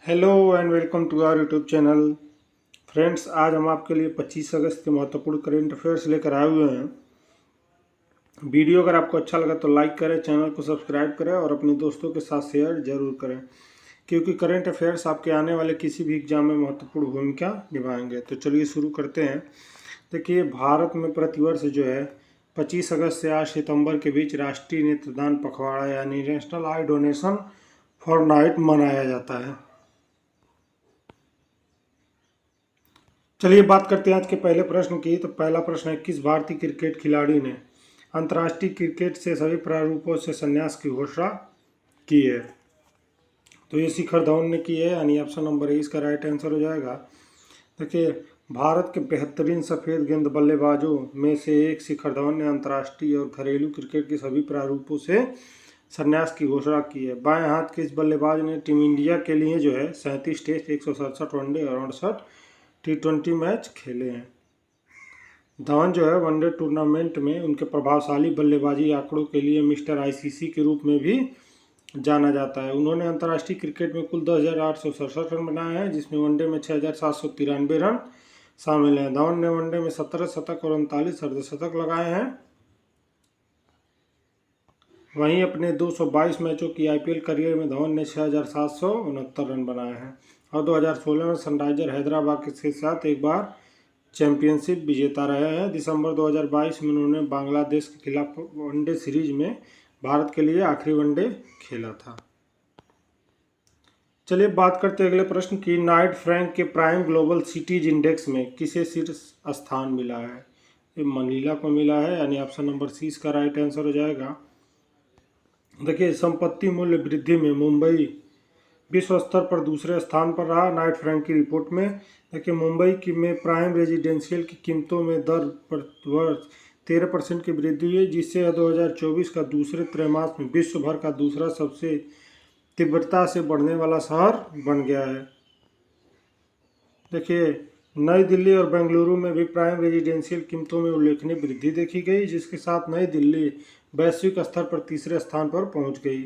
Hello and welcome to our YouTube channel. Friends, आज हम आपके लिए 25 अगस्त के महत्वपूर्ण करेंट अफेयर्स लेकर आए हुए हैं। वीडियो अगर आपको अच्छा लगा तो लाइक करें, चैनल को सब्सक्राइब करें और अपने दोस्तों के साथ शेयर जरूर करें, क्योंकि करेंट अफेयर्स आपके आने वाले किसी भी एग्जाम में महत्वपूर्ण भूमिका निभाएंगे। तो चलिए शुरू करते हैं। देखिए, भारत में प्रतिवर्ष जो है 25 अगस्त से 8 सितंबर के बीच राष्ट्रीय नेत्रदान पखवाड़ा यानी national I donation for night मनाया जाता है। चलिए बात करते हैं आज के पहले प्रश्न की। तो पहला प्रश्न है, किस भारतीय क्रिकेट खिलाड़ी ने अंतर्राष्ट्रीय क्रिकेट से सभी प्रारूपों से संन्यास की घोषणा की है? तो ये शिखर धवन ने की है, यानी ऑप्शन नंबर ए इसका राइट आंसर हो जाएगा। देखिए, भारत के बेहतरीन सफ़ेद गेंद बल्लेबाजों में से एक शिखर धवन ने अंतर्राष्ट्रीय और घरेलू क्रिकेट के सभी प्रारूपों से संन्यास की घोषणा की है। बाएं हाथ के इस बल्लेबाज ने टीम इंडिया के लिए जो है 37 टेस्ट, 167 वनडे और 68 T20 मैच खेले हैं। धवन जो है वनडे टूर्नामेंट में उनके प्रभावशाली बल्लेबाजी आंकड़ों के लिए मिस्टर आईसीसी के रूप में भी जाना जाता है। उन्होंने अंतर्राष्ट्रीय क्रिकेट में कुल 10,867 रन बनाए हैं, जिसमें वनडे में 6,793 रन शामिल हैं। धवन ने वनडे में 17 शतक और 39 अर्धशतक लगाए हैं। वहीं अपने 222 मैचों की आईपीएल करियर में धवन ने 6,769 रन बनाए हैं और 2016 में सनराइजर हैदराबाद के साथ एक बार चैंपियनशिप विजेता रहे हैं। दिसंबर 2022 में उन्होंने बांग्लादेश के खिलाफ वनडे सीरीज में भारत के लिए आखिरी वनडे खेला था। चलिए बात करते हैं अगले प्रश्न की। नाइट फ्रैंक के प्राइम ग्लोबल सिटीज इंडेक्स में किसे शीर्ष स्थान मिला है? ये मनीला को मिला है, यानी ऑप्शन नंबर सी इसका राइट आंसर हो जाएगा। देखिए, संपत्ति मूल्य वृद्धि में मुंबई विश्व स्तर पर दूसरे स्थान पर रहा। नाइट फ्रैंक की रिपोर्ट में देखिए, मुंबई की में प्राइम रेजिडेंशियल की कीमतों में दर पर वर्ष 13% की वृद्धि हुई, जिससे 2024 का दूसरे त्रैमास में विश्व भर का दूसरा सबसे तीव्रता से बढ़ने वाला शहर बन गया है। देखिए, नई दिल्ली और बेंगलुरु में भी प्राइम रेजिडेंशियल कीमतों में उल्लेखनीय वृद्धि देखी गई, जिसके साथ नई दिल्ली वैश्विक स्तर पर तीसरे स्थान पर पहुंच गई।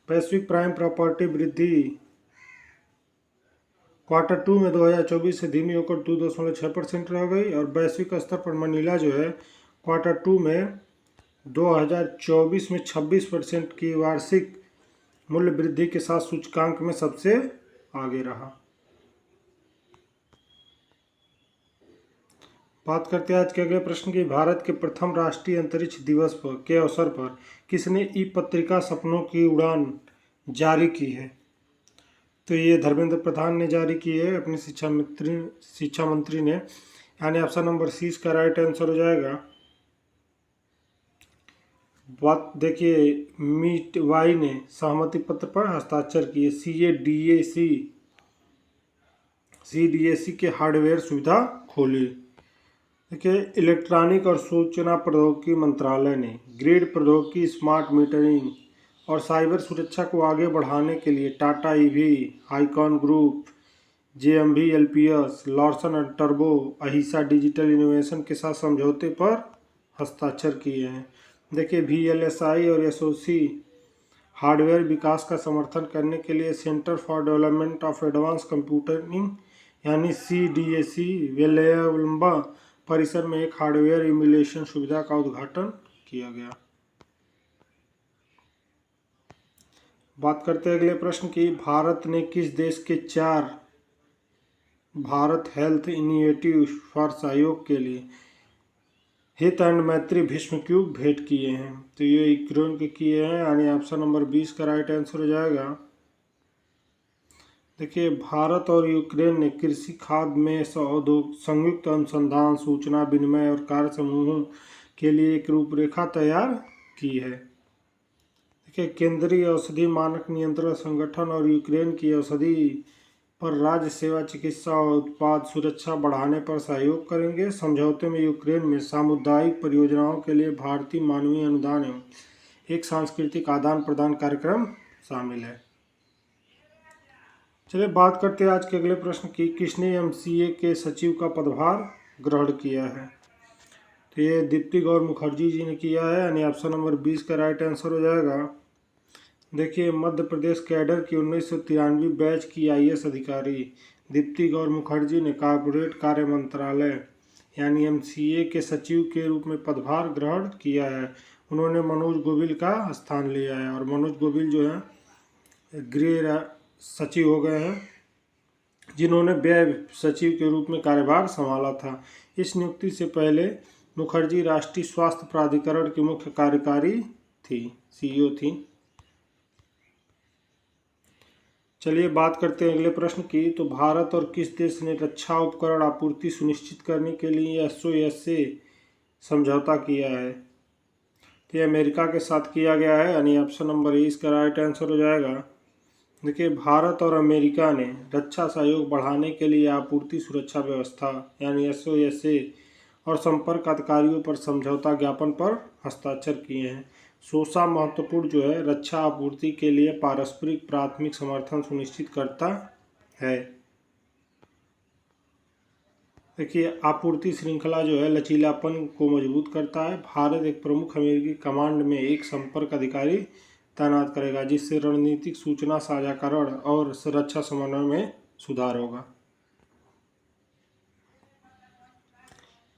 वैश्विक प्राइम प्रॉपर्टी वृद्धि क्वार्टर 2 में 2024 से धीमी होकर 2.6% रह गई और वैश्विक स्तर पर मनीला जो है क्वार्टर 2 में 2024 में 26% की वार्षिक मूल्य वृद्धि के साथ सूचकांक में सबसे आगे रहा। बात करते हैं आज के अगले प्रश्न की। भारत के प्रथम राष्ट्रीय अंतरिक्ष दिवस के अवसर पर किसने ई पत्रिका सपनों की उड़ान जारी की है? तो ये धर्मेंद्र प्रधान ने जारी की है, अपने शिक्षा मंत्री ने, यानी ऑप्शन नंबर सी इसका राइट आंसर हो जाएगा। बात देखिए, मीट वाई ने सहमति पत्र पर हस्ताक्षर किए। सीडीएसी के हार्डवेयर सुविधा खोली। देखिए, इलेक्ट्रॉनिक और सूचना प्रौद्योगिकी मंत्रालय ने ग्रिड प्रौद्योगिकी, स्मार्ट मीटरिंग और साइबर सुरक्षा को आगे बढ़ाने के लिए Tata EV, Hicon group, JMV LPS, Larsen and टर्बो, अहिसा डिजिटल इनोवेशन के साथ समझौते पर हस्ताक्षर किए हैं। देखिए, वीएलएसआई और एसओसी हार्डवेयर विकास का समर्थन करने के लिए centre for development of advance computing यानी सीडीएसी वेल्लम्बा परिसर में एक हार्डवेयर इम्यूलेशन सुविधा का उद्घाटन किया गया। बात करते हैं अगले प्रश्न की। भारत ने किस देश के 4 भारत हेल्थ इनिशिएटिव फॉर सहयोग के लिए हित एंड मैत्री भीष्म क्यूब भेंट किए हैं? तो ये यूक्रेन के किए हैं, यानी ऑप्शन नंबर 20 का राइट आंसर हो जाएगा। देखिए, भारत और यूक्रेन ने कृषि खाद्य में संयुक्त अनुसंधान, सूचना विनिमय और कार्य समूहों के लिए एक रूपरेखा तैयार की है। देखिए, केंद्रीय औषधि मानक नियंत्रण संगठन और यूक्रेन की औषधि पर राज्य सेवा चिकित्सा और उत्पाद सुरक्षा बढ़ाने पर सहयोग करेंगे। समझौते में यूक्रेन में सामुदायिक परियोजनाओं के लिए भारतीय मानवीय अनुदान एवं एक सांस्कृतिक आदान प्रदान कार्यक्रम शामिल है। चलिए बात करते हैं आज के अगले प्रश्न की। किसने एमसीए के सचिव का पदभार ग्रहण किया है? तो ये दीप्ति गौर मुखर्जी जी ने किया है, यानी ऑप्शन नंबर 20 का राइट आंसर हो जाएगा। देखिए, मध्य प्रदेश कैडर की 1993 बैच की आईएएस अधिकारी दीप्ति गौर मुखर्जी ने कॉर्पोरेट कार्य मंत्रालय यानी एमसीए के सचिव के रूप में पदभार ग्रहण किया है। उन्होंने मनोज गोविल का स्थान लिया है और मनोज गोविल जो है सचिव हो गए हैं, जिन्होंने व्यय सचिव के रूप में कार्यभार संभाला था। इस नियुक्ति से पहले मुखर्जी राष्ट्रीय स्वास्थ्य प्राधिकरण की मुख्य कार्यकारी थी, सीईओ थी। चलिए बात करते हैं अगले प्रश्न की। तो भारत और किस देश ने रक्षा उपकरण आपूर्ति सुनिश्चित करने के लिए एसओएस से समझौता किया है? तो ये अमेरिका के साथ किया गया है, यानी ऑप्शन नंबर ए इसका राइट आंसर हो जाएगा। देखिए, भारत और अमेरिका ने रक्षा सहयोग बढ़ाने के लिए आपूर्ति सुरक्षा व्यवस्था यानी एसओएस और संपर्क अधिकारियों पर समझौता ज्ञापन पर हस्ताक्षर किए हैं। सोसा महत्वपूर्ण जो है रक्षा आपूर्ति के लिए पारस्परिक प्राथमिक समर्थन सुनिश्चित करता है। देखिए, आपूर्ति श्रृंखला जो है लचीलापन को मजबूत करता है। भारत एक प्रमुख अमेरिकी कमांड में एक संपर्क अधिकारी तैनात करेगा, जिससे रणनीतिक सूचना साझाकरण और रक्षा समन्वय में सुधार होगा।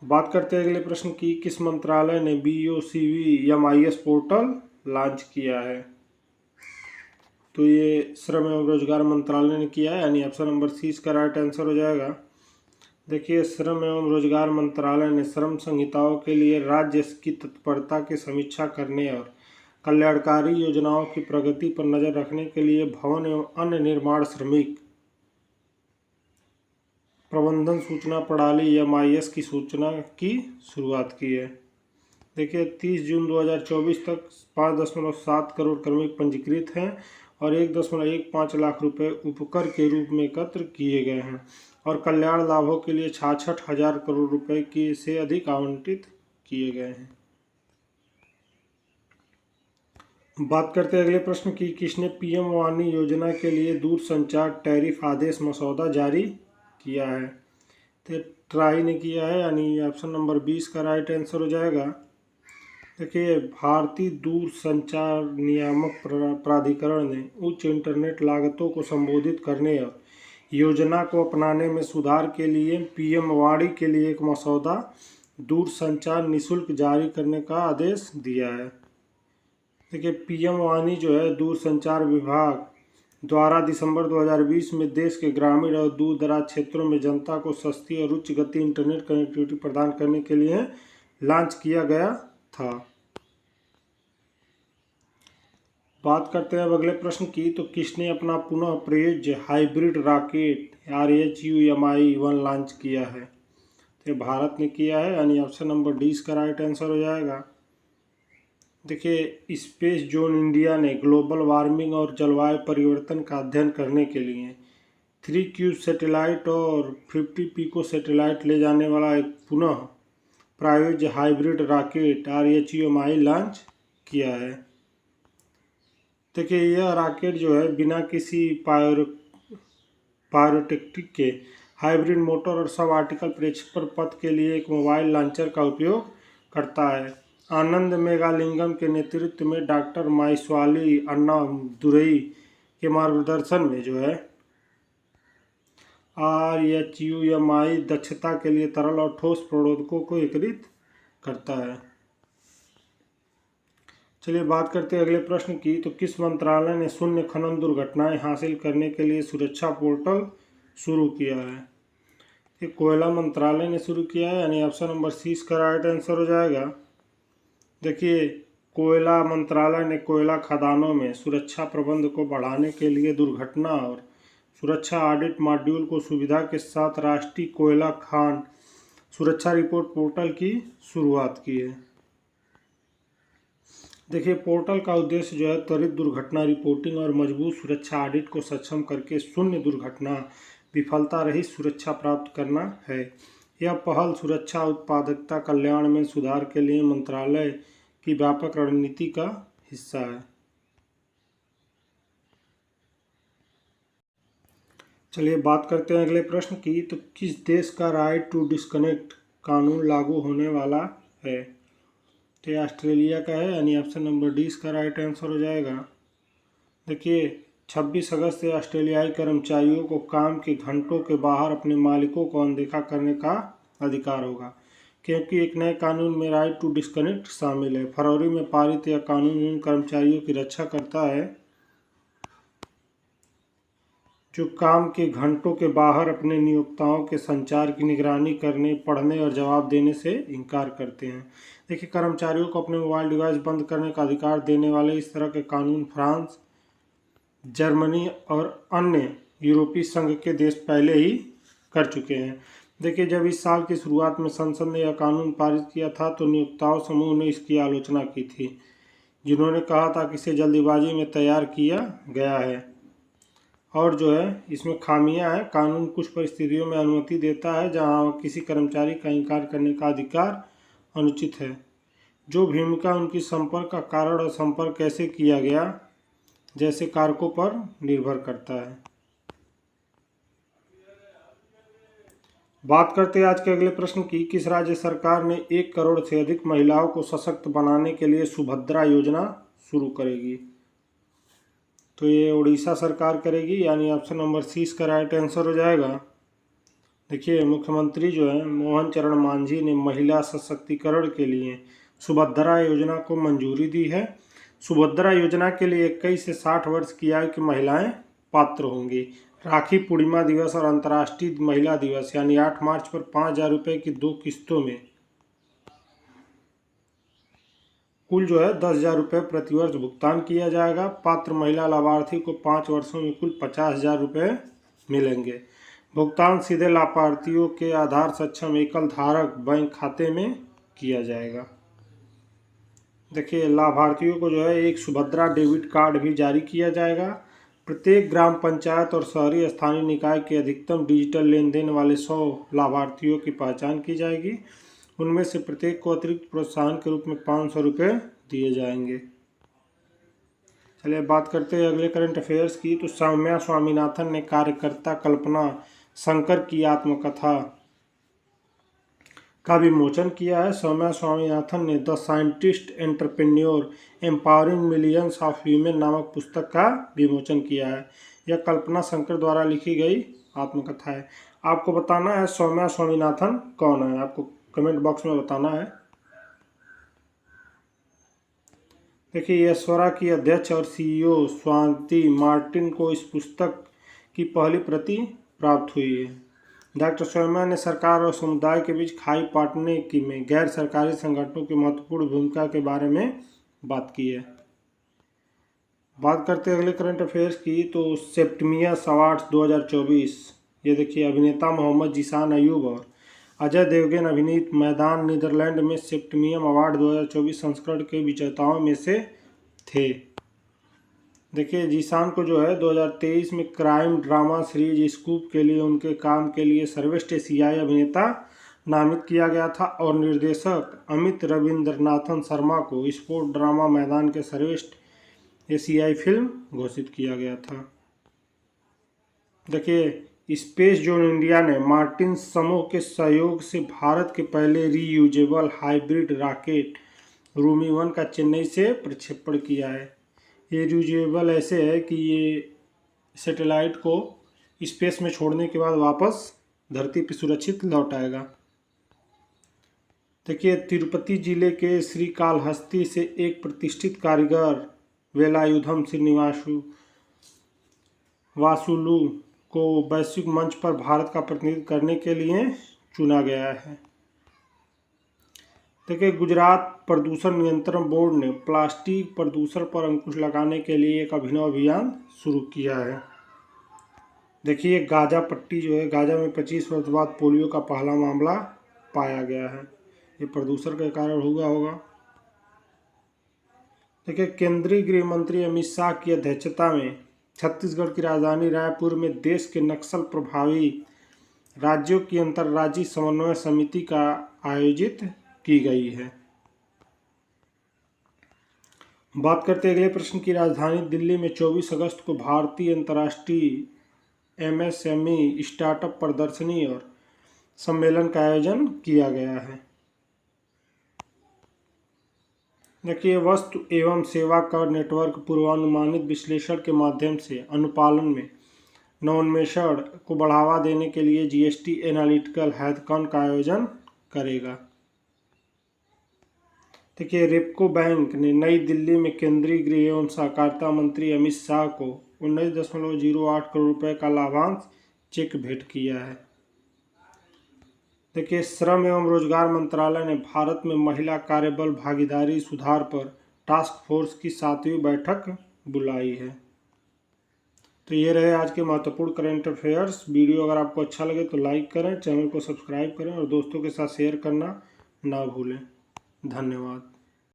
बात करते हैं अगले प्रश्न की। किस मंत्रालय ने BOCV-MIS पोर्टल लॉन्च किया है? तो ये श्रम एवं रोजगार मंत्रालय ने किया है, यानी ऑप्शन नंबर सी इसका राइट आंसर हो जाएगा। देखिए, श्रम एवं रोजगार मंत्रालय ने श्रम संहिताओं के लिए राज्य की तत्परता की समीक्षा करने और कल्याणकारी योजनाओं की प्रगति पर नजर रखने के लिए भवन एवं अन्य निर्माण श्रमिक प्रबंधन सूचना प्रणाली MIS की सूचना की शुरुआत की है। देखिए, 30 जून 2024 तक 5.7 करोड़ कार्मिक पंजीकृत हैं और 1.15 लाख रुपए उपकर के रूप में एकत्र किए गए हैं और कल्याण लाभों के लिए 66,000 करोड़ रुपए की से अधिक आवंटित किए गए हैं। बात करते हैं अगले प्रश्न की। किसने PM वाणी योजना के लिए दूरसंचार टैरिफ आदेश मसौदा जारी किया है? तो ट्राई ने किया है, यानी ऑप्शन नंबर 20 का राइट आंसर हो जाएगा। देखिए, भारतीय दूरसंचार नियामक प्राधिकरण ने उच्च इंटरनेट लागतों को संबोधित करने और योजना को अपनाने में सुधार के लिए PM वाणी के लिए एक मसौदा दूरसंचार निशुल्क जारी करने का आदेश दिया है। देखिए, PM वाणी जो है दूरसंचार विभाग द्वारा दिसंबर 2020 में देश के ग्रामीण और दूर दराज क्षेत्रों में जनता को सस्ती और उच्च गति इंटरनेट कनेक्टिविटी प्रदान करने के लिए लॉन्च किया गया था। बात करते हैं अब अगले प्रश्न की। तो किसने अपना पुनः प्रयोज्य हाइब्रिड रॉकेट RHU-MI-1 लॉन्च किया है? तो भारत ने किया है, यानी ऑप्शन नंबर डी इसका राइट आंसर हो जाएगा। देखिए, स्पेस जोन इंडिया ने ग्लोबल वार्मिंग और जलवायु परिवर्तन का अध्ययन करने के लिए 3 क्यूब सैटेलाइट और 50 पिको सैटेलाइट ले जाने वाला एक पुनः प्रायोज्य हाइब्रिड रॉकेट RHU-MI लॉन्च किया है। देखिए, यह रॉकेट जो है बिना किसी पायरोटेक्टिक के हाइब्रिड मोटर और सब ऑर्बिटल प्रक्षेपण पथ के लिए एक मोबाइल लॉन्चर का उपयोग करता है। आनंद मेघालिंगम के नेतृत्व में डॉक्टर माइस्वाली अन्नादुरई के मार्गदर्शन में जो है RHU-MI दक्षता के लिए तरल और ठोस प्ररोधकों को एकीकृत करता है। चलिए बात करते हैं अगले प्रश्न की। तो किस मंत्रालय ने शून्य खनन दुर्घटनाएं हासिल करने के लिए सुरक्षा पोर्टल शुरू किया है? ये कोयला मंत्रालय ने शुरू किया है, यानी ऑप्शन नंबर सी इसका राइट आंसर हो जाएगा। देखिए, कोयला मंत्रालय ने कोयला खदानों में सुरक्षा प्रबंध को बढ़ाने के लिए दुर्घटना और सुरक्षा ऑडिट मॉड्यूल को सुविधा के साथ राष्ट्रीय कोयला खान सुरक्षा रिपोर्ट पोर्टल की शुरुआत की है। देखिए, पोर्टल का उद्देश्य जो है त्वरित दुर्घटना रिपोर्टिंग और मजबूत सुरक्षा ऑडिट को सक्षम करके शून्य दुर्घटना विफलता रहित सुरक्षा प्राप्त करना है। यह पहल सुरक्षा उत्पादकता कल्याण में सुधार के लिए मंत्रालय की व्यापक रणनीति का हिस्सा है। चलिए बात करते हैं अगले प्रश्न की। तो किस देश का राइट टू डिस्कनेक्ट कानून लागू होने वाला है? तो ये ऑस्ट्रेलिया का है, यानी ऑप्शन नंबर डी इसका राइट आंसर हो जाएगा। देखिए 26 अगस्त से ऑस्ट्रेलियाई कर्मचारियों को काम के घंटों के बाहर अपने मालिकों को अनदेखा करने का अधिकार होगा, क्योंकि एक नए कानून में राइट टू डिस्कनेक्ट शामिल है। फरवरी में पारित यह कानून उन कर्मचारियों की रक्षा करता है जो काम के घंटों के बाहर अपने नियोक्ताओं के संचार की निगरानी करने, पढ़ने और जवाब देने से इनकार करते हैं। देखिए कर्मचारियों को अपने मोबाइल डिवाइस बंद करने का अधिकार देने वाले इस तरह के कानून फ्रांस, जर्मनी और अन्य यूरोपीय संघ के देश पहले ही कर चुके हैं। देखिए जब इस साल की शुरुआत में संसद ने यह कानून पारित किया था तो नियोक्ताओं समूह ने इसकी आलोचना की थी, जिन्होंने कहा था कि इसे जल्दीबाजी में तैयार किया गया है और जो है इसमें खामियां हैं। कानून कुछ परिस्थितियों में अनुमति देता है जहां किसी कर्मचारी का इनकार करने का अधिकार अनुचित है। जो भूमिका उनकी संपर्क का कारण और संपर्क कैसे किया गया जैसे कारकों पर निर्भर करता है। बात करते हैं आज के अगले प्रश्न की। किस राज्य सरकार ने 1 करोड़ से अधिक महिलाओं को सशक्त बनाने के लिए सुभद्रा योजना शुरू करेगी? तो ये उड़ीसा सरकार करेगी, यानी ऑप्शन नंबर सी इसका राइट आंसर हो जाएगा। देखिए मुख्यमंत्री जो है मोहन चरण मांझी ने महिला सशक्तिकरण के लिए सुभद्रा योजना को मंजूरी दी है। सुभद्रा योजना के लिए 21 से 60 वर्ष की आयु की महिलाएं पात्र होंगी। राखी पूर्णिमा दिवस और अंतर्राष्ट्रीय महिला दिवस यानी 8 मार्च पर 5,000 रुपये की 2 किस्तों में कुल जो है 10,000 रुपये प्रतिवर्ष भुगतान किया जाएगा। पात्र महिला लाभार्थी को 5 वर्षों में कुल 50,000 रुपये मिलेंगे। भुगतान सीधे लाभार्थियों के आधार सक्षम एकल धारक बैंक खाते में किया जाएगा। देखिए लाभार्थियों को जो है एक सुभद्रा डेबिट कार्ड भी जारी किया जाएगा। प्रत्येक ग्राम पंचायत और शहरी स्थानीय निकाय के अधिकतम डिजिटल लेन देन वाले 100 लाभार्थियों की पहचान की जाएगी। उनमें से प्रत्येक को अतिरिक्त प्रोत्साहन के रूप में 500 रुपये दिए जाएंगे। चलिए बात करते हैं अगले करंट अफेयर्स की। तो सौम्या स्वामीनाथन ने कार्यकर्ता कल्पना शंकर की आत्मकथा का विमोचन किया है। सौम्या स्वामीनाथन ने the scientist entrepreneur empowering millions of women नामक पुस्तक का विमोचन किया है। यह कल्पना शंकर द्वारा लिखी गई आत्मकथा है। आपको बताना है सौम्या स्वामीनाथन कौन है, आपको कमेंट बॉक्स में बताना है। देखिए यशवरा की अध्यक्ष और सीईओ स्वाति मार्टिन को इस पुस्तक की पहली प्रति प्राप्त हुई है। डॉक्टर सौम्या ने सरकार और समुदाय के बीच खाई पाटने की में गैर सरकारी संगठनों की महत्वपूर्ण भूमिका के बारे में बात की है। बात करते हैं अगले करंट अफेयर्स की। तो सेप्टिमियस अवार्ड्स 2024, ये देखिए अभिनेता मोहम्मद जीशान अयूब और अजय देवगन अभिनीत मैदान नीदरलैंड में सेप्टिमियम अवार्ड 2024 संस्करण के विजेताओं में से थे। देखिए जीशान को जो है 2023 में क्राइम ड्रामा सीरीज स्कूप के लिए उनके काम के लिए सर्वश्रेष्ठ एशियाई अभिनेता नामित किया गया था और निर्देशक अमित रविंद्रनाथन शर्मा को स्पोर्ट ड्रामा मैदान के सर्वश्रेष्ठ एशियाई फिल्म घोषित किया गया था। देखिए स्पेस जोन इंडिया ने मार्टिन समूह के सहयोग से भारत के पहले रीयूजेबल हाइब्रिड रॉकेट रूमी 1 का चेन्नई से प्रक्षेपण किया है। ये रीयूजेबल ऐसे है कि ये सैटेलाइट को स्पेस में छोड़ने के बाद वापस धरती पर सुरक्षित लौट आएगा। देखिए तिरुपति जिले के श्रीकालहस्ती से एक प्रतिष्ठित कारीगर वेलायुधम श्रीनिवासु वासुलू को वैश्विक मंच पर भारत का प्रतिनिधित्व करने के लिए चुना गया है। देखिए गुजरात प्रदूषण नियंत्रण बोर्ड ने प्लास्टिक प्रदूषण पर अंकुश लगाने के लिए एक अभिनव अभियान शुरू किया है। देखिए गाजा पट्टी जो है, गाजा में 25 वर्ष बाद पोलियो का पहला मामला पाया गया है। ये प्रदूषण के कारण हुआ होगा। देखिए केंद्रीय गृह मंत्री अमित शाह की अध्यक्षता में छत्तीसगढ़ की राजधानी रायपुर में देश के नक्सल प्रभावी राज्यों की अंतर्राज्यीय समन्वय समिति का आयोजित की गई है। बात करते हैं अगले प्रश्न की। राजधानी दिल्ली में 24 अगस्त को भारतीय अंतर्राष्ट्रीय एमएसएमई स्टार्टअप प्रदर्शनी और सम्मेलन का आयोजन किया गया है। देखिए, वस्तु एवं सेवा कर नेटवर्क पूर्वानुमानित विश्लेषण के माध्यम से अनुपालन में नवोन्मेषण को बढ़ावा देने के लिए जीएसटी एनालिटिकल हैकाथॉन का आयोजन करेगा। देखिए, रेपको बैंक ने नई दिल्ली में केंद्रीय गृह एवं सहकारिता मंत्री अमित शाह को 19.08 करोड़ रुपए का लाभांश चेक भेंट किया है। देखिए, श्रम एवं रोजगार मंत्रालय ने भारत में महिला कार्यबल भागीदारी सुधार पर टास्क फोर्स की 7वीं बैठक बुलाई है। तो ये रहे आज के महत्वपूर्ण करंट अफेयर्स। वीडियो अगर आपको अच्छा लगे तो लाइक करें, चैनल को सब्सक्राइब करें और दोस्तों के साथ शेयर करना ना भूलें। धन्यवाद।